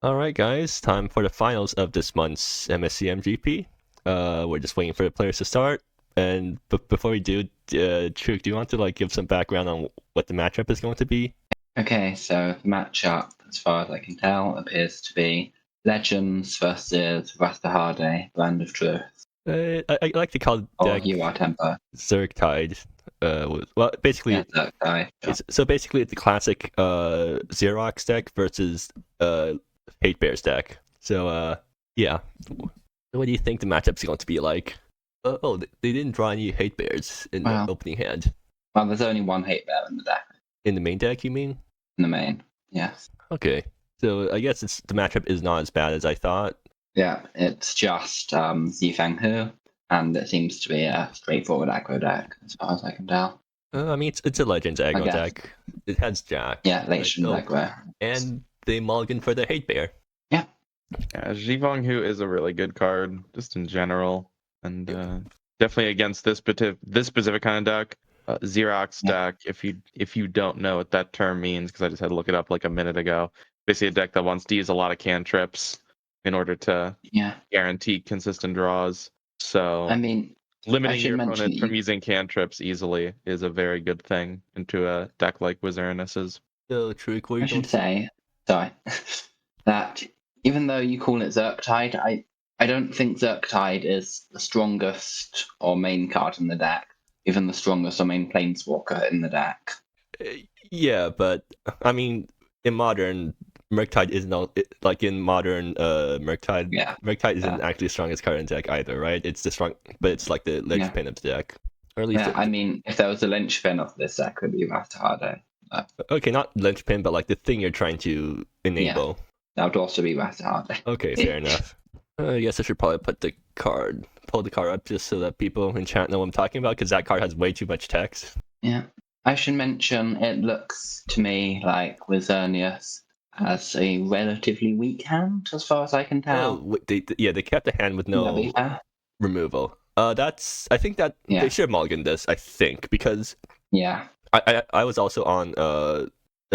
All right, guys, time for the finals of this month's MSEM GP. We're just waiting for the players to start. And before we do, Truk, do you want to give some background on what the matchup is going to be? Okay, so the matchup, as far as I can tell, appears to be Legends versus Rastahade, Brand of Truth. I like to call the Or deck You Are Temper. Zirrktide. Well, basically, Yeah, Zirrktide. it's the classic Xerox deck versus Hate Bears deck. So yeah, what do you think the matchup's going to be like? They didn't draw any Hate Bears in the opening hand. Well, there's only one Hate Bear in the deck. In the main deck, you mean? In the main, yes. Okay, so I guess the matchup is not as bad as I thought. Yeah, it's just Zifeng Hu, and it seems to be a straightforward aggro deck, as far as I can tell. I mean, it's a Legends aggro deck. It has Jack. Yeah, Legends aggro. And they mulligan for the Hate Bear. Yeah. Yeah, Zifeng Hu is a really good card, just in general, and definitely against this specific kind of deck. Xerox deck, if you don't know what that term means, because I just had to look it up like a minute ago. Basically, a deck that wants to use a lot of cantrips in order to guarantee consistent draws. So I mean, limiting your opponent from using cantrips easily is a very good thing into a deck like Wizzerinus's. So true. I should say, sorry, that even though you call it Zirrktide, I don't think Zirrktide is the strongest or main card in the deck. Even the strongest or main planeswalker in the deck. Yeah, but I mean, in modern, Murktide isn't like in modern Murktide. Yeah, Murktide isn't actually the strongest card in the deck either, right? It's the strong, but it's like the linchpin of the deck. Or at least I mean, if there was a linchpin of this deck, it would be Rastahade. Okay, not linchpin, but like the thing you're trying to enable. Yeah, that would also be Rastahade. Okay, fair enough. I guess I should probably pull the card up just so that people in chat know what I'm talking about, because that card has way too much text. Yeah. I should mention, it looks to me like Wizzerinus has a relatively weak hand, as far as I can tell. Oh, they kept a hand with no removal. I think that they should have mulliganed this, I think, because I was also on a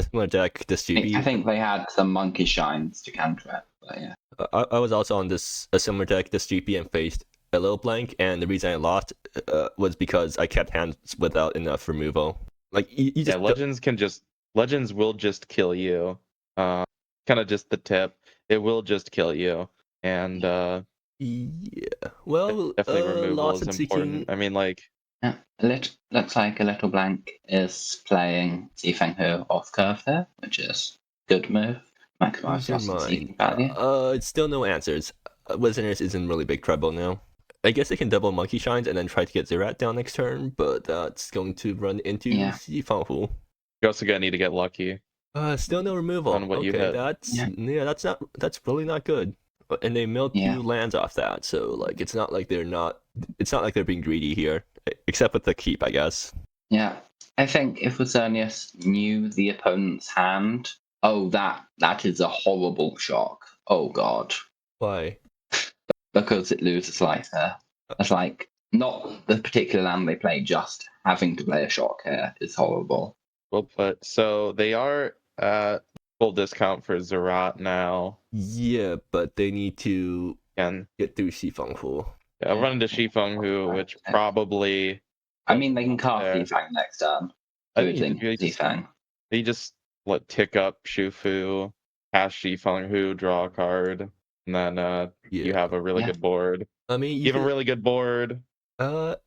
similar deck this GP. I think they had some monkey shines to counter it, but yeah. I was also on a similar deck this GP and faced alittleblank, and the reason I lost was because I kept hands without enough removal. Like Legends will just kill you. Kind of just the tip. It will just kill you, and well, definitely removal is important. I mean, like. Looks like alittleblank is playing Zifeng Hu off curve here, which is a good move. Maximize your seeking value. It's still no answers. Wizzerinus is in really big trouble now. I guess they can double Monkey Shines and then try to get Zerat down next turn, but that's going to run into Zifeng Hu. You're also gonna need to get lucky. Still no removal. On what you hit. That's really not good. And they milled 2 lands off that, so like it's not like they're being greedy here, except with the keep, I guess. Yeah, I think if Wizzerinus knew the opponent's hand, that is a horrible shock. Oh god. Why? Because it loses life there. It's like not the particular land they play, just having to play a shock here is horrible. Well put. So they are full discount for Zerat now. Yeah, but they need to get through Zifeng Hu. Yeah, I'll run into Zifeng Hu, which probably. I mean, they can cast Zifeng next turn. They just tick up Shufu, cast Zifeng Hu, draw a card, and then you have a really good board. I mean, you have a really good board.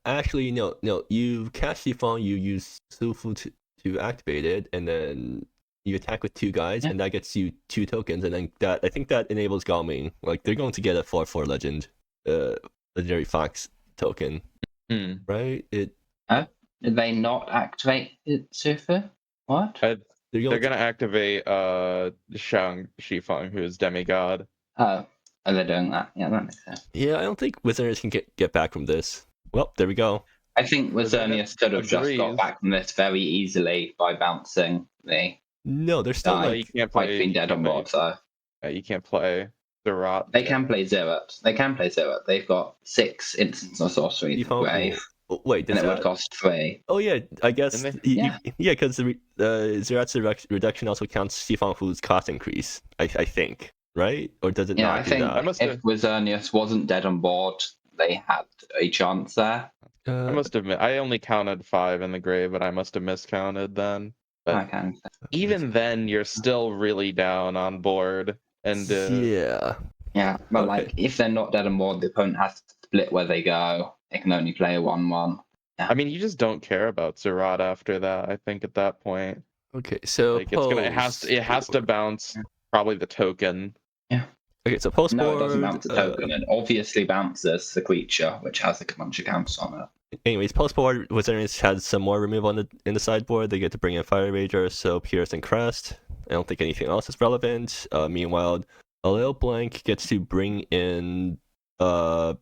Actually, no. You cast Zifeng, you use Shufu to activate it, and then you attack with 2 guys, and that gets you 2 tokens, and then I think that enables Galming. Like, they're going to get a 4/4 legendary Fox token, right? Did they not activate Shufu? What? They're gonna activate Zifeng, who is demigod. Oh, they're doing that. Yeah, that makes sense. Yeah, I don't think Wizzerinus can get back from this. Well, there we go. I think Wizzerinus could have just got back from this very easily by bouncing the. No, they're still you can't play. Been dead on board, so. You can't play Zerat. They can play Zerat. They've got 6 instants of sorcery grave. Wait, and it would cost 3. Oh yeah, I guess. Because the Zerat's reduction also counts Zifeng Hu's cost increase. I think. right? Or does it Yeah, not I do think I that? must if have Wizzerinus wasn't dead on board, they had a chance there. I must admit I only counted 5 in the grave, but I must have miscounted then. But I can. even then, you're still really down on board, and yeah. Yeah, but Okay. like if they're not dead on board, the opponent has to split where they go. They can only play a 1-1. I mean, you just don't care about Zirrktide after that. I think at that point, Okay. So like it has to bounce probably the token. Okay. So post No, it doesn't board. bounce the token. It obviously bounces the creature, which has a bunch of counters on it. Anyways, post board Wizzerinus has some more removal in the sideboard. They get to bring in Fire Rager, so Pierce and Crest. I don't think anything else is relevant. Meanwhile, alittleblank gets to bring in 2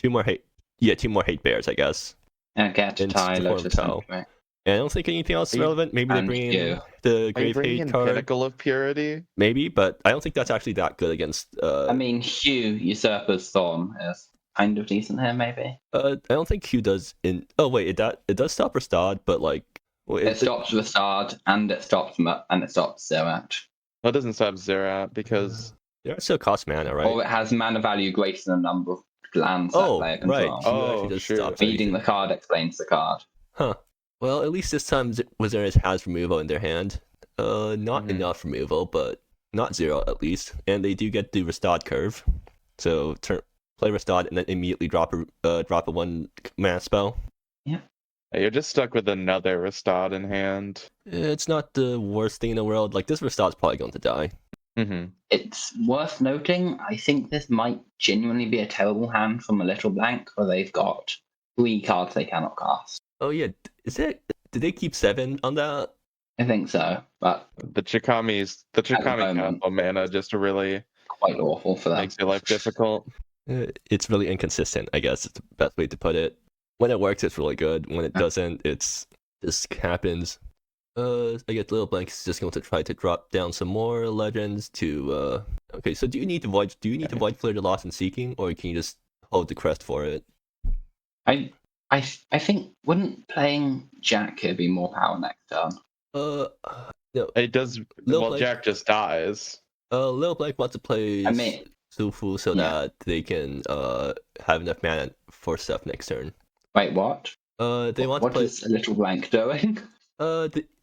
more hate. Yeah, 2 more hate bears, I guess. And get And tie to Lotus form Tau. Sentry. And I don't think anything else is relevant. Maybe they and bring in you. the Are you Grave bringing Hate in card. Pinnacle of Purity? Maybe, but I don't think that's actually that good against. I mean, Hugh, Usurper's Thorn is kind of decent here, maybe. I don't think Q does in. Oh wait, it does stop Restad, but like. Well, It stops Restad, and it stops Zerrat. Well, it doesn't stop Zirrktide because Yeah, it still costs mana, right? Or it has mana value greater than the number of lands that player right. controls. Q actually does shoot. stop Reading everything. the card explains the card. Huh. Well, at least this time Wizzerinus has removal in their hand. Not enough removal, but not 0 at least. And they do get the Restad curve. So play Restad and then immediately drop a 1 mana spell. You're just stuck with another Restad in hand. It's not the worst thing in the world. Like this Restad's probably going to die. It's worth noting, I think this might genuinely be a terrible hand from alittleblank, where they've got 3 cards they cannot cast. Oh yeah, did they keep 7 on that? I think so, but The Chikami moment. cancel mana just really quite awful for them. makes your life difficult. It's really inconsistent, I guess. It's the best way to put it. When it works, it's really good. When it doesn't, it's just happens. I guess alittleblank is just going to try to drop down some more legends to. Okay, so do you need to void flare the Lost in Seeking, or can you just hold the crest for it? I think wouldn't playing Jack here be more power next turn? No. It does. Well, Jack just dies. alittleblank wants to play Sufu so yeah. that they can have enough mana for stuff next turn. Wait, what? They want to play. What is alittleblank doing?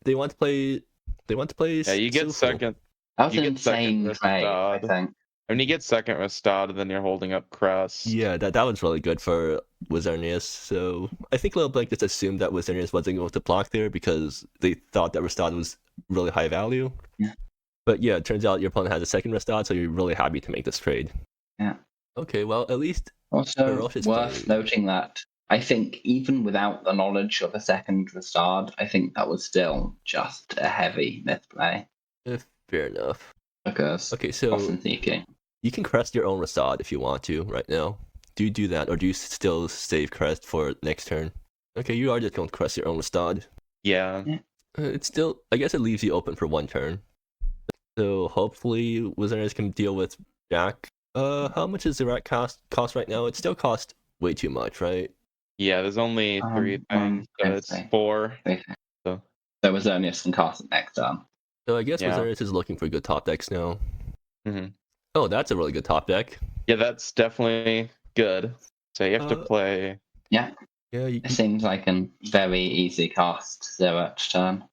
They want to play. They want to play. Yeah, you get Sufu. second. That was You an get second insane play, I Restad. think. When you get second Restad, then you're holding up Crest. Yeah, that was really good for Wizzerinus. So I think alittleblank just assumed that Wizzerinus wasn't going to block there because they thought that Restad was really high value. Yeah. But yeah, it turns out your opponent has a second Restad, so you're really happy to make this trade. Yeah. Okay, well at least Also, Roche is worth playing. noting that I think even without the knowledge of a second Restad, I think that was still just a heavy misplay. Fair enough. Because Okay, so often seeking. you can crest your own Restad if you want to right now. Do you do that, or do you still save crest for next turn? Okay, you are just going to crest your own Restad. Yeah. It's still, I guess it leaves you open for 1 turn. So hopefully Wizzerinus can deal with Jack. How much does Zirrktide cost right now? It still costs way too much, right? Yeah, there's only 3 things, so it's 4. So Wizzerinus can cast it next turn. So I guess Yeah. Wizzerinus is looking for good top decks now. Mhm. Oh, that's a really good top deck. Yeah, that's definitely good. So you have to play. Yeah, Yeah, it seems like a very easy cast Zerrat turn.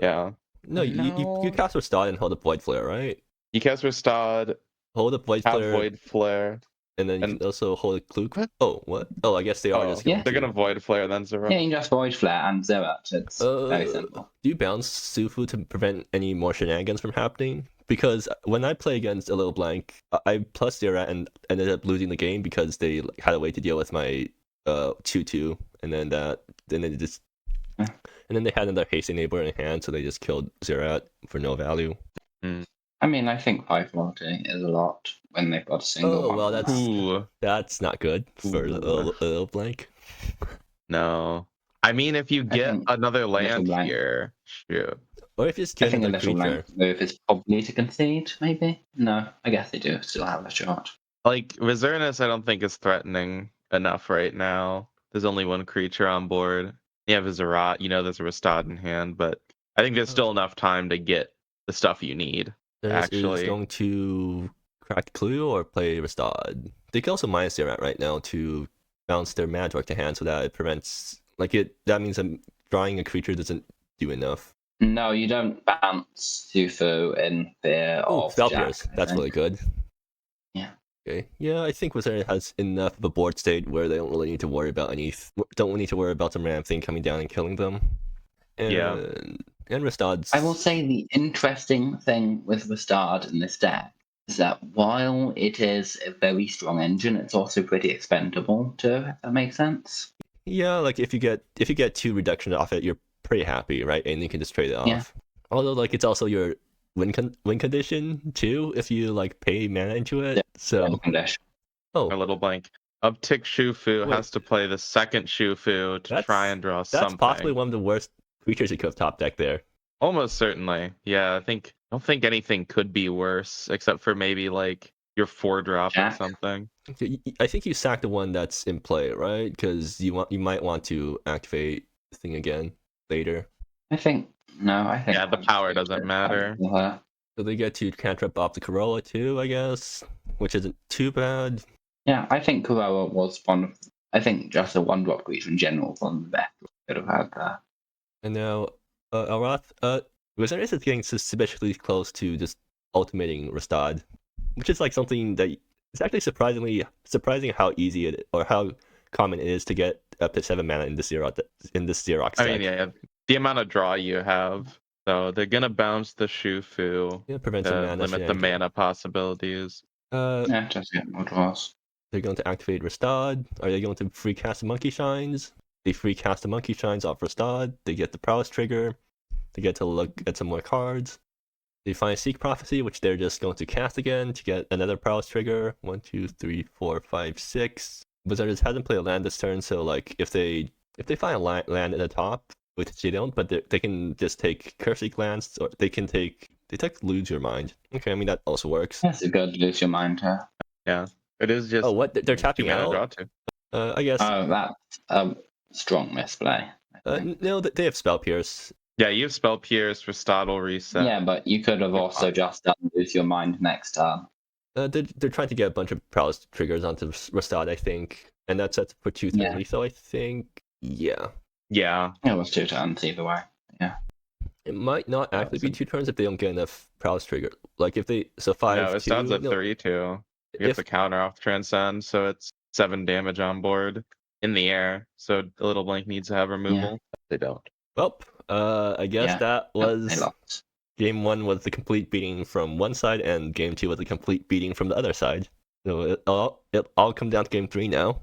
Yeah. No, you cast Restad and hold up Void Flare, right? You cast Restad, Hold up Void have Flare, Void Flare. and then you and- can also hold a Kluk. What? Oh, what? Oh, I guess they are just yeah. They're gonna Void Flare then Zero. Yeah, you can just Void Flare and Zerrat. It's very simple. Do you bounce Sufu to prevent any more shenanigans from happening? Because when I play against alittleblank, I plus Zirrktide and ended up losing the game because they had a way to deal with my 2/2, and then they just and then they had another haste enabler in hand, so they just killed Zirrktide for no value. I mean, I think 5 quality is a lot when they've got a single. Oh, well, one. that's not good for alittleblank. No. I mean, if you get think another land Blank. here, shoot. Or if it's I get think a another little creature. length move is probably to concede, maybe? No, I guess they do still have a shot. Like, Wizzerinus, I don't think is threatening enough right now. There's only 1 creature on board. You have a Zirrktide, there's a Restad in hand, but I think there's still enough time to get the stuff you need. Is Actually. going to Cracked Clue or play Restad. They can also minus their right now to bounce their mana to hand, so that it prevents that means that drawing a creature doesn't do enough. No, you don't bounce Sufu in fear of Spell Jack. Pierce. That's really good. Yeah. Okay. Yeah, I think Wizzerinus has enough of a board state where they don't really need to worry about some random thing coming down and killing them. And Restad's. I will say the interesting thing with Restad in this deck is that while it is a very strong engine, it's also pretty expendable too, if that makes sense. Yeah, like if you get 2 reduction off it, you're pretty happy, right? And you can just trade it off. Yeah. Although like it's also your win condition too if you like pay mana into it. Yeah, so a little blank. Uptick Shufu has to play the second Shufu to try and draw something. That's possibly one of the worst creatures you could have top deck there. Almost certainly. Yeah, I don't think anything could be worse except for maybe like your 4-drop or something. I think you sack the one that's in play, right? Because you might want to activate the thing again later. I think yeah, the power doesn't matter. So they get to cantrip off the Corolla too, I guess, which isn't too bad. Yeah, I think Corolla was I think just a 1-drop creature in general was one of the best we could have had there. And now, Alroth, Wizzerinus is getting suspiciously close to just ultimating Restad, which is like something that it's actually surprising how easy or how common it is to get up to 7 mana in this Zirrktide deck. I mean, yeah, the amount of draw you have. So they're gonna bounce the Shufu to limit the mana possibilities. Just get more draws. They're going to activate Restad. Are they going to free cast the Monkey Shines? They free cast the Monkey Shines off Restad. They get the Prowess trigger. They get to look at some more cards. They find Seek Prophecy, which they're just going to cast again to get another Prowess trigger. 1, 2, 3, 4, 5, 6. Wizards hasn't played a land this turn, so like if they find a land at the top, which they don't, but they can just take Curseseek lands, or they take Lose Your Mind. Okay, I mean that also works. That's a good Lose Your Mind, huh? Yeah, it is just. Oh, what they're tapping out? I guess. Oh, that's a strong misplay. No, they have Spell Pierce. Yeah, you have Spell Pierce, Restad will reset. Yeah, but you could have also just done Lose Your Mind next turn. They're trying to get a bunch of Prowess triggers onto Restad, I think, and that's set for 230. Yeah. So I think, yeah. It was 2 turns either way. Yeah. It might not actually be 2 turns if they don't get enough Prowess trigger. Like if they 5. No, Restad's at 3-2. You get the counter off Transcend, so it's 7 damage on board in the air. So a little blank needs to have removal. Yeah. They don't. Well, I guess that was game 1 was the complete beating from one side, and game 2 was a complete beating from the other side. So it all come down to game 3 now.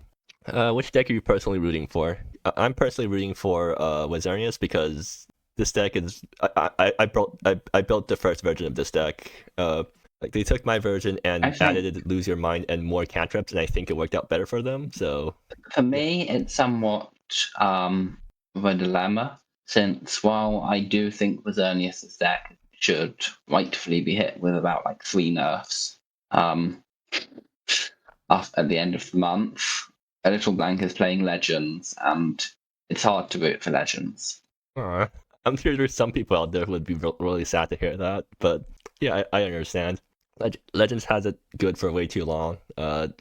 Which deck are you personally rooting for? I'm personally rooting for Wizzerinus because this deck is I built the first version of this deck. Like they took my version and added Lose Your Mind and more cantrips, and I think it worked out better for them. So for me, it's somewhat of a dilemma, since while I do think Wizzerinus' deck should rightfully be hit with about like 3 nerfs at the end of the month, alittleblank is playing Legends, and it's hard to root for Legends. I'm sure there's some people out there who would be really sad to hear that, but yeah, I understand. Legends has it good for way too long.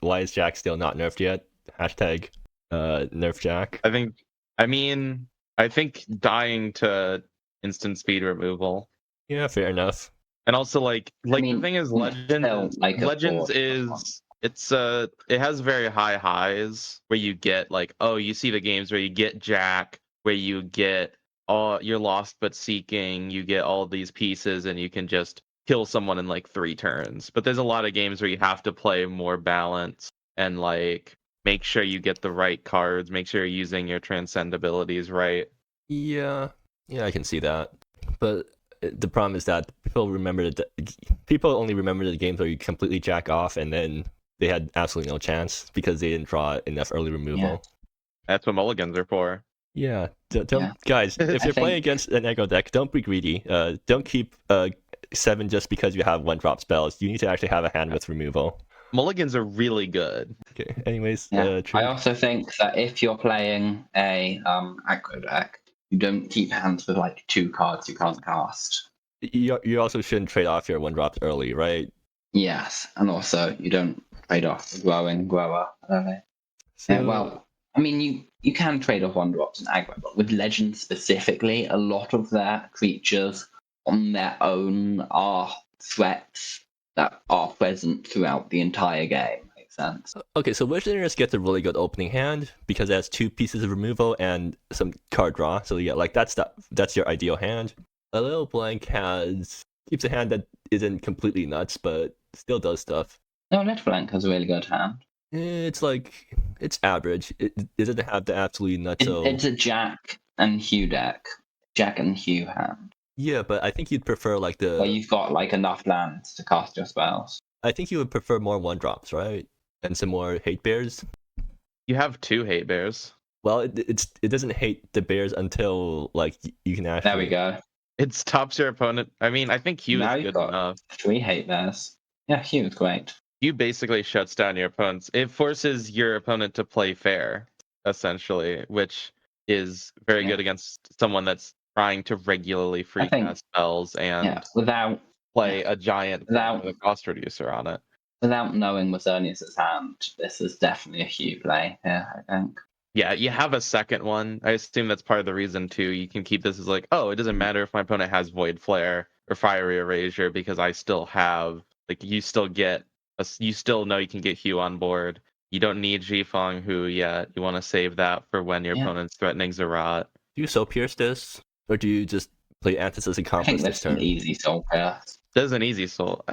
Why is Jack still not nerfed yet? Hashtag nerf Jack. I think dying to instant speed removal. Yeah, fair enough. And also the thing is Legends is it has very high highs where you get you see the games where you get Jack, where you get you're lost but seeking, you get all these pieces and you can just kill someone in 3 turns. But there's a lot of games where you have to play more balanced and make sure you get the right cards, make sure you're using your transcend abilities right. Yeah, I can see that. But the problem is that people only remember the games where you completely jack off and then they had absolutely no chance because they didn't draw enough early removal. Yeah. That's what mulligans are for. Yeah, guys, if you're playing against an Aggro deck, don't be greedy. Don't keep 7 just because you have 1-drop spells. You need to actually have a hand with removal. Mulligans are really good. Okay, anyways. I also think that if you're playing a aggro deck, you don't keep hands with 2 cards you can't cast. You also shouldn't trade off your 1-drops early, right? Yes, and also you don't trade off the growing grower. Okay. So, Yeah, well, I mean, you can trade off one drops in aggro, but with legends specifically, a lot of their creatures on their own are threats that are present throughout the entire game. Makes sense. okay, so Wizzerinus gets a really good opening hand because it has 2 pieces of removal and some card draw. So yeah, like that's your ideal hand. Alittleblank keeps a hand that isn't completely nuts, but still does stuff. No, alittleblank has a really good hand. It's like it's average. It doesn't have the absolutely nuts. It's a Jack and Hugh deck. Jack and Hugh hand. Yeah, but I think you'd prefer like Where you've got like enough lands to cast your spells. I think you would prefer more 1-drops, right? And some more hate bears. You have 2 hate bears. Well, it doesn't hate the bears until like you can actually. There we go. It stops your opponent. I mean, I think Hugh Now is you've good got enough. 3 hate bears. Yeah, Hugh is great. Hugh basically shuts down your opponents. It forces your opponent to play fair, essentially, which is very good against someone that's trying to regularly free cast spells and without play a giant with a cost reducer on it. Without knowing Wizzerinus' hand, this is definitely a Hugh play here, I think. Yeah, you have a second one. I assume that's part of the reason too. You can keep this as like, oh, it doesn't matter if my opponent has Void Flare or Fiery Erasure because I still have like you still know you can get Hugh on board. You don't need Jifeng Hu yet. You want to save that for when your opponent's threatening Zerrat. Do you Soul Pierce this, or do you just play Antis' Accomplice this turn? An easy Soul Pierce. There's an easy Soul.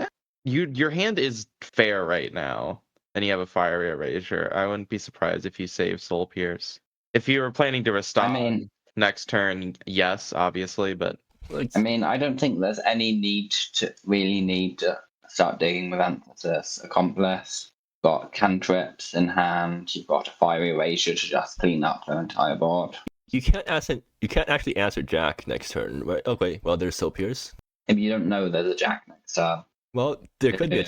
Your hand is fair right now, and you have a Fiery Erasure. I wouldn't be surprised if you save Soul Pierce. If you were planning to respond next turn, yes, obviously, but I mean, I don't think there's any need to start digging with Antis' Accomplice. You've got cantrips in hand. You've got a Fiery Erasure to just clean up the entire board. You can't actually answer Jack next turn, right? Okay, well there's Soul Pierce. Maybe you don't know there's a Jack next turn. Well, there could be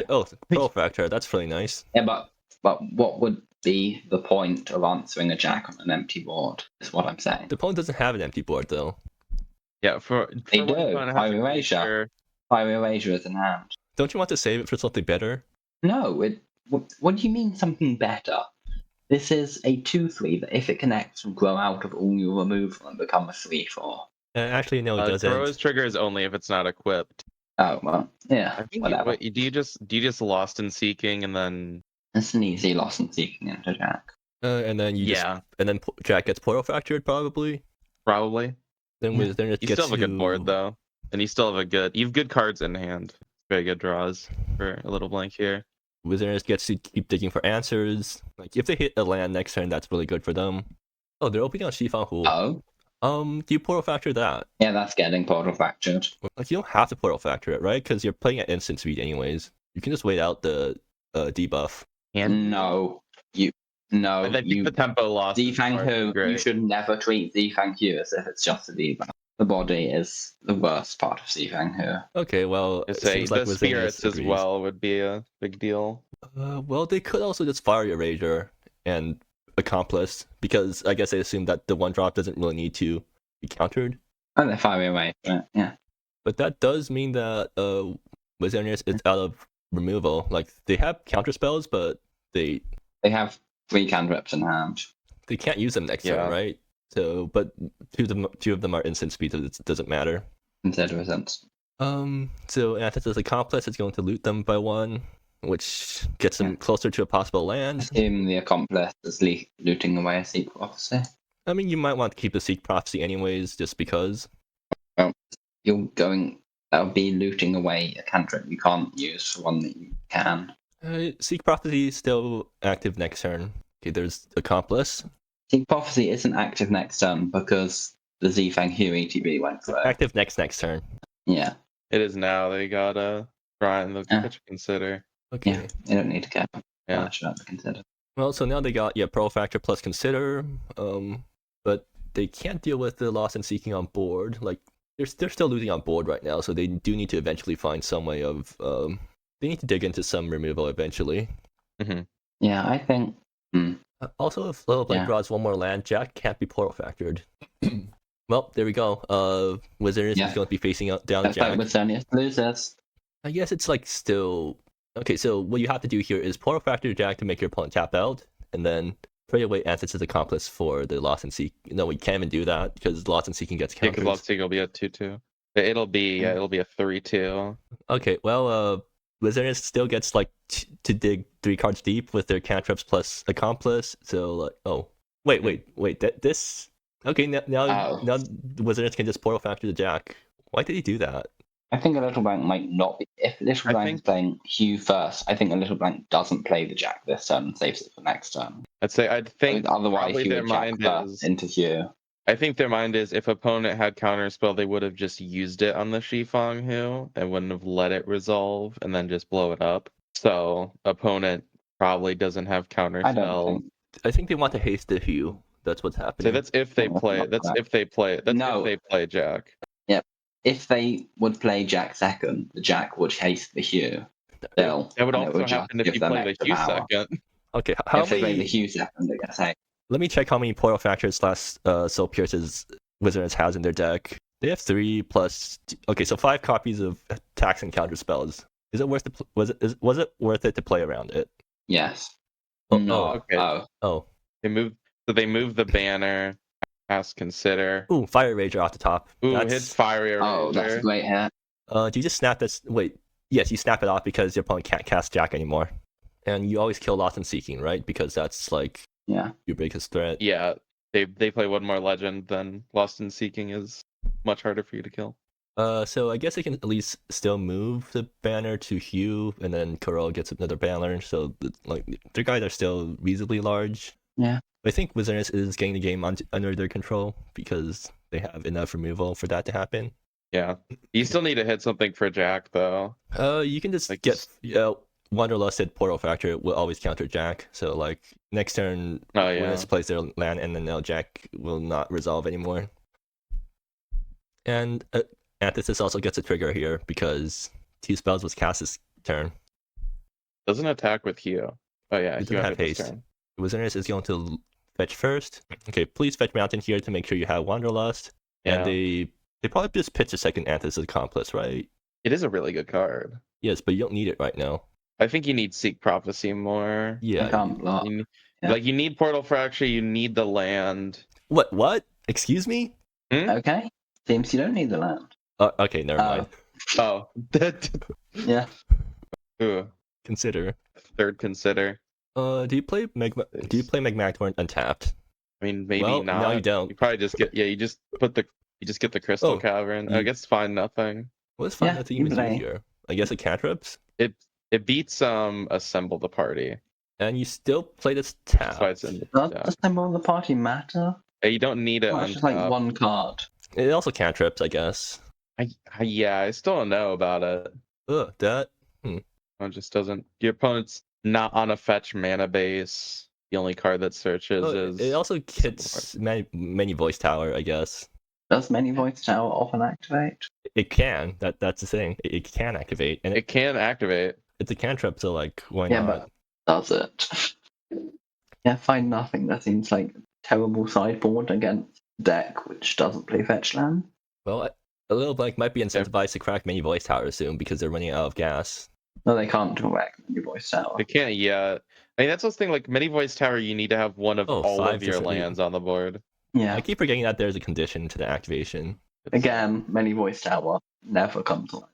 Pearl Fracture. That's really nice. Yeah, but what would be the point of answering a Jack on an empty board? Is what I'm saying. The opponent doesn't have an empty board though. Yeah, they do. Fiery Erasure. Fiery Erasure is in hand. Don't you want to save it for something better? No. What do you mean something better? This is a 2/3 that if it connects will grow out of all your removal and become a 3/4. Actually, no, it doesn't. Throws trigger is only if it's not equipped. Oh well, yeah. I think whatever. Do you just Lost in Seeking and then? It's an easy Lost in Seeking into Jack. And then then Jack gets Portal Fractured probably. Probably. Then you still have a good board though, and you still have you have good cards in hand. Very good draws for Alittleblank here. Wizzerinus gets to keep digging for answers. Like if they hit a land next turn, that's really good for them. Oh, they're opening on Jifeng Hu. Oh. Do you Portal Fracture that? Yeah, that's getting Portal Fractured. Like you don't have to Portal Fracture it, right? Because you're playing at instant speed anyways. You can just wait out the debuff. No. I think the tempo loss. Jifeng Hu, you should never treat Jifeng Hu as if it's just a debuff. The body is the worst part of Jifeng Hu. Okay, well, it seems like the spirits as well would be a big deal. Well, they could also just Fiery Erasure and Accomplice, because I guess they assume that the 1-drop doesn't really need to be countered. Oh, they're Fiery Erasure, yeah. But that does mean that Wizzerinus is out of removal. Like, they have counter spells, but they have 3 cantrips in hand. They can't use them next turn, right? So, but two of them are instant speed, so it doesn't matter. Consider sense. So Antis' Accomplice is going to loot them by 1, which gets them closer to a possible land. Assume the Accomplice is looting away a Seek Prophecy. I mean, you might want to keep the Seek Prophecy anyways, just because. Well, that'll be looting away a cantrip you can't use for one that you can. Seek Prophecy is still active next turn. Okay, there's Accomplice. Seek Prophecy isn't active next turn because the Jifeng Hu ETB went through. Active next turn. Yeah. It is now. They got Brian to consider. Okay. Yeah, you don't need to care. Yeah. I should have to consider. Well, so now they got Pearl Factor plus Consider, but they can't deal with the Lost and Seeking on board. Like they're still losing on board right now, so they do need to eventually find some way of. They need to dig into some removal eventually. Mm-hmm. Yeah, I think. Also, if Alittleblank draws 1 more land, Jack can't be Portal Factored. Well, there we go. Wizzerinus is going to be facing down Jack. Wizzerinus loses. I guess it's like still. Okay, so what you have to do here is Portal Factor Jack to make your opponent tap out, and then trade away Anthony's Accomplice for the Lost and Seek. No, we can't even do that because Lost and Seeking gets Yeah, countered. because Lost Seek will be a 2/2. It'll be a 3/2. Okay, well, Wizzerinus still gets like to dig 3 cards deep with their cantrips plus Accomplice. So like, oh, wait, this. Okay, now Wizzerinus can just Portal Factor the Jack. Why did he do that? I think a Little Blank might not be. If Little Blank is playing Hugh first, I think a Little Blank doesn't play the Jack this turn and saves it for next turn. I'd think otherwise probably he their would Jack mind first is. into Hugh. I think their mind is if opponent had counterspell, they would have just used it on the Shifang Hu and wouldn't have let it resolve and then just blow it up. So opponent probably doesn't have counterspell. I think they want to haste the Hue. That's what's happening. So that's if they play. That's if they play. That's if they play Jack. Yep. If they would play Jack second, the Jack would haste the Hue. That would also happen if you play the Hue second. Okay, if they play the Hue second, they get haste. Let me check how many Portal Factors Soul Pierce's Wizzerinus has in their deck. They have 3 plus. Okay, so 5 copies of attacks and counter spells. Is it worth it? Was it worth it to play around it? Yes. Okay. Oh. They move the banner. Cast Consider. Ooh, Fire Rager off the top. Ooh, hits Fire Rager. Oh, that's a great hit. Do you just snap this? Wait. Yes, you snap it off because your opponent can't cast Jack anymore. And you always kill Lost and Seeking, right? Because that's like your biggest threat. Yeah, they play one more legend, then Lost and Seeking is much harder for you to kill. So I guess they can at least still move the banner to Hugh, and then Kuro gets another banner. So their guys are still reasonably large. Yeah. I think Wizzerinus is getting the game under their control because they have enough removal for that to happen. Yeah, you still need to hit something for Jack though. You can just get Wanderlusted Portal Factor will always counter Jack. So like next turn, Wizzerinus plays their land, and then now Jack will not resolve anymore. And Antithesis also gets a trigger here because 2 spells was cast this turn. Doesn't attack with Hugh. Oh yeah, it doesn't have haste. Wizzerinus is going to fetch first. Okay, please fetch Mountain here to make sure you have Wanderlust. Yeah. And they probably just pitch a second Antithesis Accomplice, right? It is a really good card. Yes, but you don't need it right now. I think you need Seek Prophecy more. Yeah. You need Portal Fracture, you need the land. What? Excuse me? Okay. Seems you don't need the land. Okay, never mind. Oh. Yeah. Ooh. Consider. Third Consider. Do you play Magmactorn untapped? I mean, maybe not. No, you don't. You probably just get you just get the Crystal Cavern. I guess find nothing. What's find nothing even do here? I guess it cantrips? It beats Assemble the Party. And you still play this tap. Does Assemble the Party matter? You don't need it. It's just like one card. It also cantrips, I guess. I still don't know about it. That. It just doesn't. Your opponent's not on a fetch mana base. The only card that searches is. It also hits many Voice Tower, I guess. Does many Voice Tower often activate? It can. That's the thing. It can activate, and it can activate. It's a cantrip, so like, why not? But does it? Yeah, find nothing. That seems like a terrible sideboard against deck which doesn't play fetch land. Well, a Little Blank might be incentivized to crack many Voice Towers soon because they're running out of gas. No, they can't crack many Voice Tower. They can't yet. I mean, that's the thing. Like many Voice Tower, you need to have one of all of your lands on the board. Yeah, I keep forgetting that there's a condition to the activation. Again, many Voice Tower never comes along.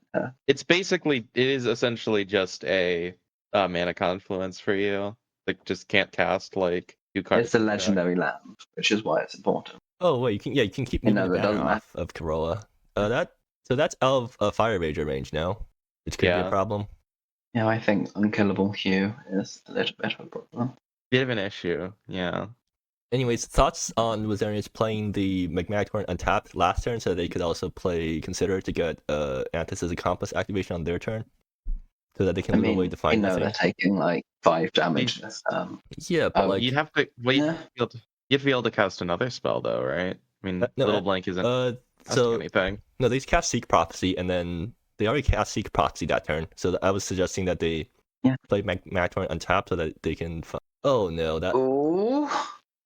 It is essentially just a mana confluence for you. Like just can't cast like 2 cards. It's a legendary land, which is why it's important. Oh wait, you can keep moving the banner off of Corolla. That's out of Fire Rager range now, which could be a problem. Yeah, I think Unkillable Hue is a little bit of a problem. Bit of an issue, yeah. Anyways, thoughts on Wizzerinus playing the Magmactorn untapped last turn so they could also play Consider to get Antithesis Accomplice activation on their turn? So that they can move away to find nothing. They're taking like 5 damage this turn. Yeah, but like... You'd have to be able to cast another spell though, right? I mean, Little Blank isn't anything. No, they cast Seek Prophecy, and then they already cast Seek Prophecy that turn. So I was suggesting that they play Magmactorn untapped so that they can... Oh no,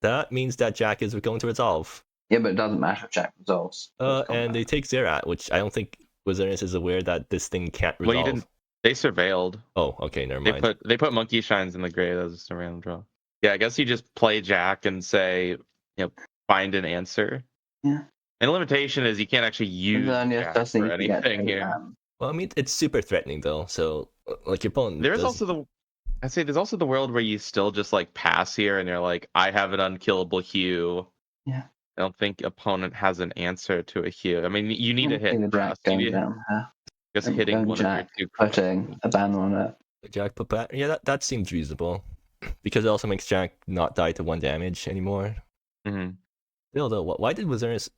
that means that Jack is going to resolve. Yeah, but it doesn't matter if Jack resolves. And they take Zirrktide, which I don't think Wizzerinus is aware that this thing can't resolve. They surveilled. Oh, okay, never mind. They put monkey shines in the gray. That was just a random draw. Yeah, I guess you just play Jack and say, find an answer. Yeah. And the limitation is you can't actually use Jack for anything here. Well, I mean, it's super threatening though. So, like your opponent. There's also the world where you still just like pass here, and you're like, I have an unkillable hue. Yeah. I don't think opponent has an answer to a hue. I mean, you need to hit the pass. Jack down here. Just hitting one Jack, of your two. Putting a ban on it. Jack put back. Yeah, that seems reasonable, because it also makes Jack not die to 1 damage anymore. Mm-hmm. Still though, why did Wizzerinus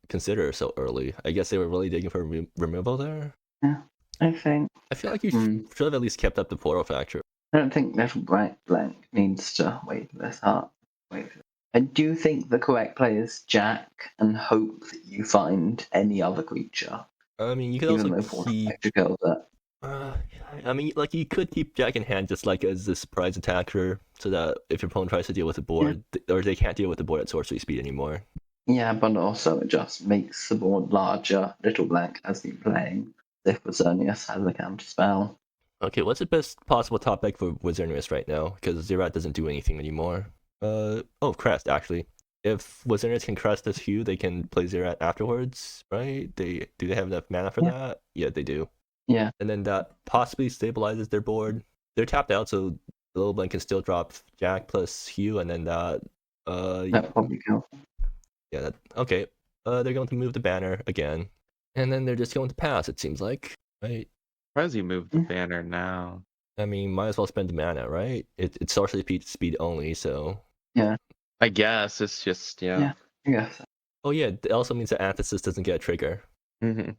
consider so early? I guess they were really digging for removal there. Yeah, I feel like you should have at least kept up the portal factor. I don't think alittleblank needs to wait this hard. I do think the correct play is Jack and hope that you find any other creature. I mean, you could also keep. I mean, like you could keep Jack in hand just like as a surprise attacker, so that if your opponent tries to deal with the board, or they can't deal with the board at sorcery speed anymore. Yeah, but also it just makes the board larger. alittleblank has been playing. If Wizzerinus has a counter spell. Okay, what's the best possible top deck for Wizzerinus right now? Because Zirrktide doesn't do anything anymore. Crest actually. If Wizzerinus can crest this hue, they can play Zirrktide afterwards, right? Do they have enough mana for that? Yeah, they do. Yeah. And then that possibly stabilizes their board. They're tapped out, so alittleblank can still drop Jack plus hue, and then that. That probably kills. Yeah. Okay. They're going to move the banner again, and then they're just going to pass. It seems like, right? Why does he move the banner now? I mean, might as well spend the mana, right? It's sorcery speed only, so. Yeah. I guess it's just Yeah. Oh yeah, it also means that Antithesis doesn't get a trigger. Mm-hmm.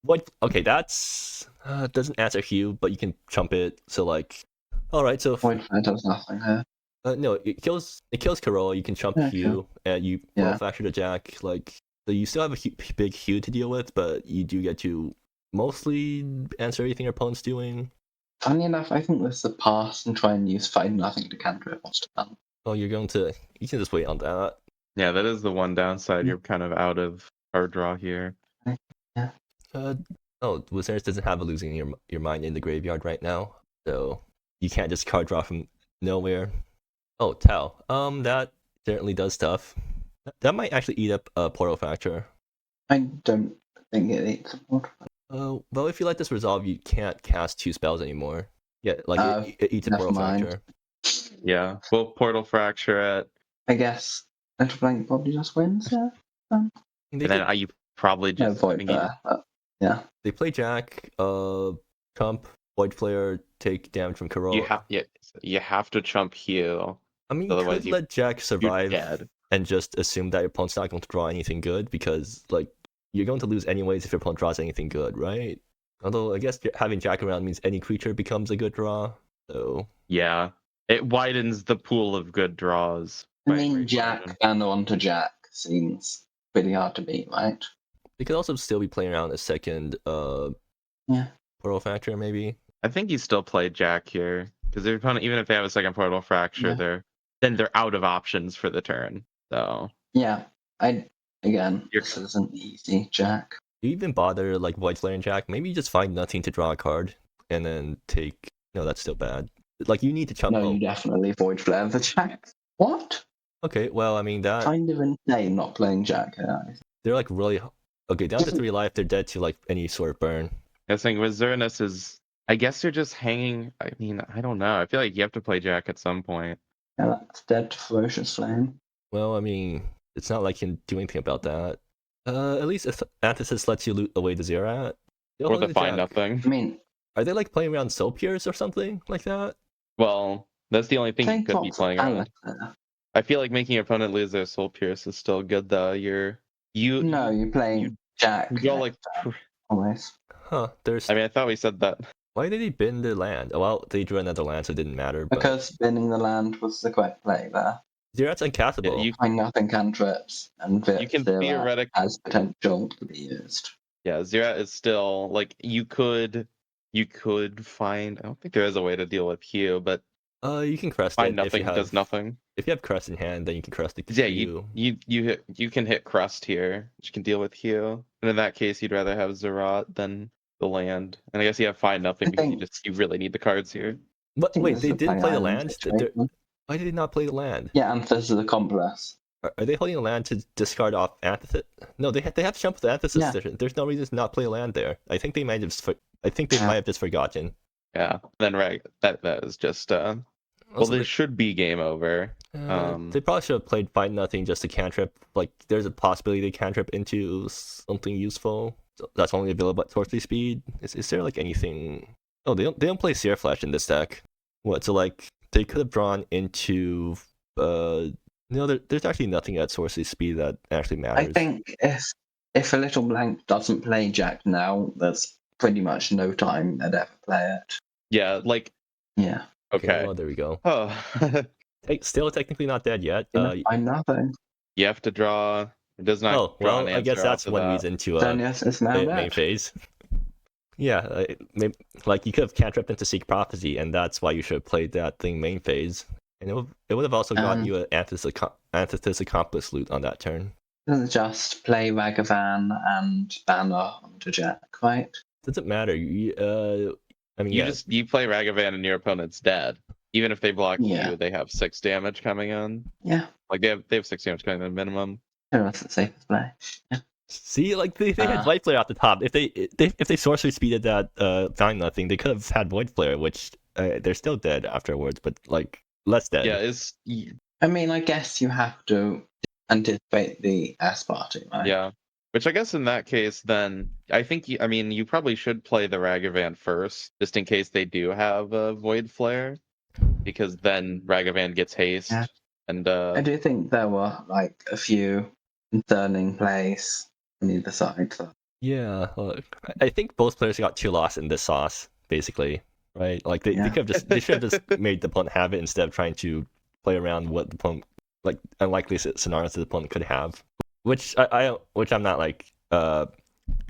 What? Okay, that's doesn't answer hue, but you can chump it. So like, all right, so It does nothing here. No, it kills Carol. You can chump hue, and you fracture the Jack. Like, so you still have a big hue to deal with, but you do get to mostly answer everything your opponent's doing. Funny enough, I think this is the pass and try and use find nothing to counter it once done. Oh, you can just wait on that. Yeah, that is the one downside. You're kind of out of card draw here. Yeah. Wizzerinus doesn't have a losing your mind in the graveyard right now, so you can't just card draw from nowhere. Oh, Tau. That certainly does stuff. That might actually eat up a portal factor. I don't think it eats a portal. Well, if you let this resolve, you can't cast 2 spells anymore. Yeah, like it eats a portal fracture. Yeah, well, portal fracture at. I guess alittleblank probably just wins there. And then you probably just avoid there. Yeah. They play Jack, chump, Void Flare, take damage from Carol. You have to chump heal. I mean, you could let Jack survive and just assume that your opponent's not going to draw anything good, because like you're going to lose anyways if your opponent draws anything good, right? Although I guess having Jack around means any creature becomes a good draw. So yeah, it widens the pool of good draws. I mean, Jack and onto Jack seems pretty hard to beat, right? They could also still be playing around a second portal fracture, maybe. I think you still play Jack here, because their opponent, even if they have a second portal fracture, they're out of options for the turn. So yeah, this isn't easy, Jack. Do you even bother like Void Flare and Jack? Maybe you just find nothing to draw a card and then take. No, that's still bad. Like you need to chump. No, you definitely Void Flare the Jack. What? Okay, well, I mean that kind of insane not playing Jack here. They're like really down to 3 life. They're dead to like any sort of burn. I think Wizzerinus is. I guess they're just hanging. I mean, I don't know. I feel like you have to play Jack at some point. Yeah, that's dead to Ferocious Flame. Well, I mean, it's not like you can do anything about that. At least if Antithesis lets you loot away the Zirrktide. Or the find nothing. I mean, are they like playing around Soul Pierce or something like that? Well, that's the only thing you could be playing around. I feel like making your opponent lose their Soul Pierce is still good though. You're playing Jack. You go like always. Huh? I mean, I thought we said that. Why did he bin the land? Well, they drew another land, so it didn't matter. Because binning the land was the correct play there. Zirrktite's uncastable. Yeah, you find nothing cantrips, and you can theoretically has potential to be used. Yeah, Zirrktide is still like you could find. I don't think there is a way to deal with Hue, but you can crest find nothing does nothing. If you have crest in hand, then you can crest the Hue. Yeah, you can hit crest here, which can deal with Hue. And in that case, you'd rather have Zirrktide than the land. And I guess you have fine nothing I because think- you really need the cards here. But think wait, this they is a didn't play the island land? situation. Why did they not play the land? Yeah, Anthos is a complex. Are they holding a land to discard off Antithesis? No, they have to jump with the Antithesis Yeah. decision. There's no reason to not play a land there. I think they might have just forgotten. Yeah. Then that is just well, Also, this should be game over. they probably should have played Find Nothing just to cantrip. Like, there's a possibility they cantrip into something useful that's only available at Sorcery Speed. Is there like anything? Oh, they don't play Sear Flash in this deck. What? So like they could have drawn into no, there's actually nothing at Sorcery Speed that actually matters. I think if a little blank doesn't play Jack now, there's pretty much no time they'd ever play it. Yeah, like Yeah. okay. Well, there we go. Oh. Still technically not dead yet. I'm nothing. You have to draw. It does not. Oh, draw well, an I guess answer that's after one that. reason to Then yes, it's now main dead. phase. Yeah, like you could have cantripped into Seek Prophecy, and that's why you should have played that thing main phase. And it would have also gotten you an Antithesis Accomplice loot on that turn. Doesn't just play Ragavan and Banner onto Jack, right? Doesn't matter. I mean, You play Ragavan and your opponent's dead. Even if they block Yeah. you, they have 6 damage coming in. Yeah. Like they have 6 damage coming in minimum. That's the safest play. Yeah. See, like they had Void Flare off the top. If they Sorcery Speeded that Find Nothing, they could have had Void Flare, which they're still dead afterwards, but like less dead. Yeah, I mean, I guess you have to anticipate the S party, right? yeah. Which I guess in that case, then I think you probably should play the Ragavan first, just in case they do have a Void Flare, because then Ragavan gets haste. Yeah. And I do think there were like a few concerning plays on either side. So. Yeah, look, I think both players got 2 lost in this sauce, basically, right? Like they should have just made the opponent have it instead of trying to play around what the opponent, like unlikely scenarios the opponent could have, which I'm not like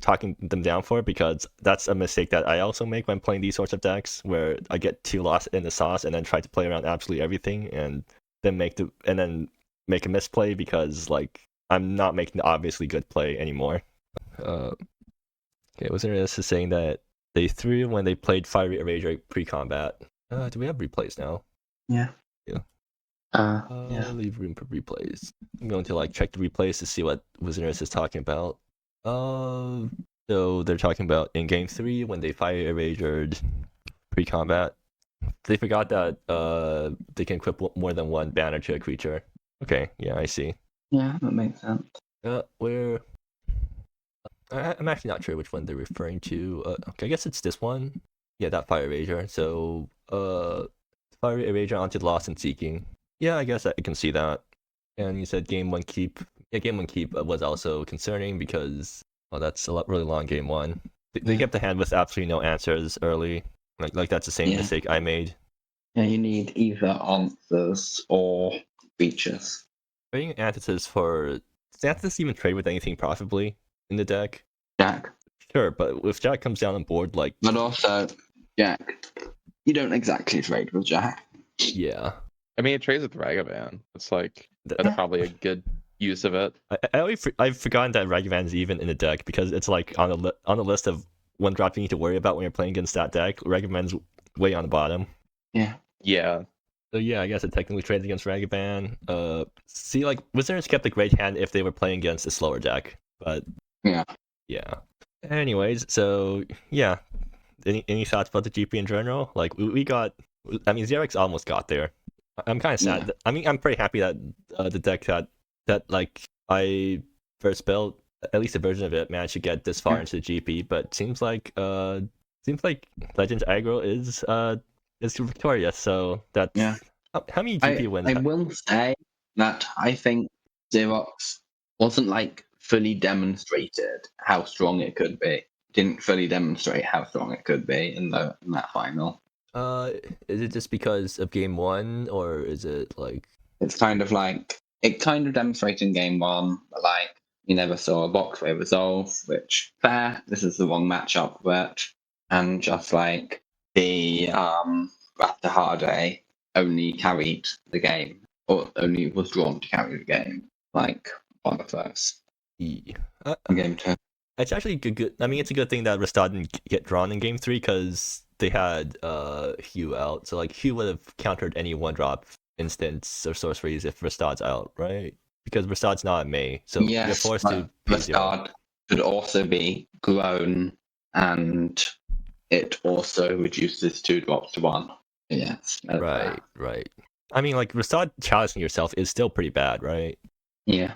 talking them down for, because that's a mistake that I also make when playing these sorts of decks, where I get 2 lost in the sauce and then try to play around absolutely everything, and then make a misplay because like I'm not making the obviously good play anymore. Okay, Wizzerinus is saying that they threw when they played Fiery Erasure pre-combat. Do we have replays now? Yeah. Yeah. Yeah. Leave room for replays. I'm going to like check the replays to see what Wizzerinus is talking about. So they're talking about in game 3 when they Fire Erasured pre-combat. They forgot that they can equip more than one banner to a creature. Okay, yeah, I see. Yeah, that makes sense. I'm actually not sure which one they're referring to. Okay, I guess it's this one. Yeah, that Fire Erasure. So, Fire Erasure onto Lost and Seeking. Yeah, I guess I can see that. And you said game 1 keep. Yeah, game 1 keep was also concerning because that's really long game 1. They kept the hand with absolutely no answers early. Like that's the same mistake I made. Yeah, you need either answers or features. Trading Antithesis does Antithesis even trade with anything profitably in the deck? Jack. Sure, but if Jack comes down on board, like... But also, Jack. You don't exactly trade with Jack. Yeah. I mean, it trades with Ragavan. It's like, that's probably a good use of it. I've forgotten that Ragavan is even in the deck, because it's like on the list of 1-drop you need to worry about when you're playing against that deck. Ragavan's way on the bottom. Yeah. Yeah. So yeah, I guess it technically trades against Ragavan. See, like, Wizzerinus kept a great hand if they were playing against a slower deck, but... Yeah. Anyways, so yeah. Any thoughts about the GP in general? Like we got, I mean, Xerx almost got there. I'm kind of sad. I mean, I'm pretty happy that the deck that like I first built, at least a version of it, managed to get this far into the GP. But it seems like Legends Aggro is victorious. So that's how many GP wins? I will say that I think Xerox wasn't like fully demonstrated how strong it could be. Didn't fully demonstrate how strong it could be in that final. Is it just because of game 1, or is it like... It's kind of like, it kind of demonstrated in game 1, but like, you never saw a boxway resolve, which, fair, this is the wrong matchup for it. And just like, the Raptor Harday only carried the game, or only was drawn to carry the game, like one of those. Game Game 2. It's actually good. I mean, it's a good thing that Restad didn't get drawn in game 3 because they had Hugh out. So like Hugh would have countered any 1-drop instance or sorceries if Restad's out, right? Because Restad's not in May, so you're Yes, forced to but pay 0. Mustard could also be grown, and it also reduces 2 drops to 1. Yes. Right. I mean, like Restad challenging yourself is still pretty bad, right? Yeah.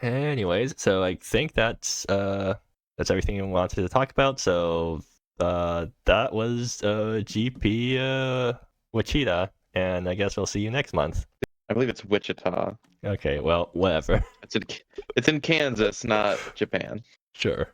Anyways, so I think that's everything we wanted to talk about. So that was GP Wichita, and I guess we'll see you next month. I believe it's Wichita. Okay, well, whatever. It's in Kansas, not Japan. Sure.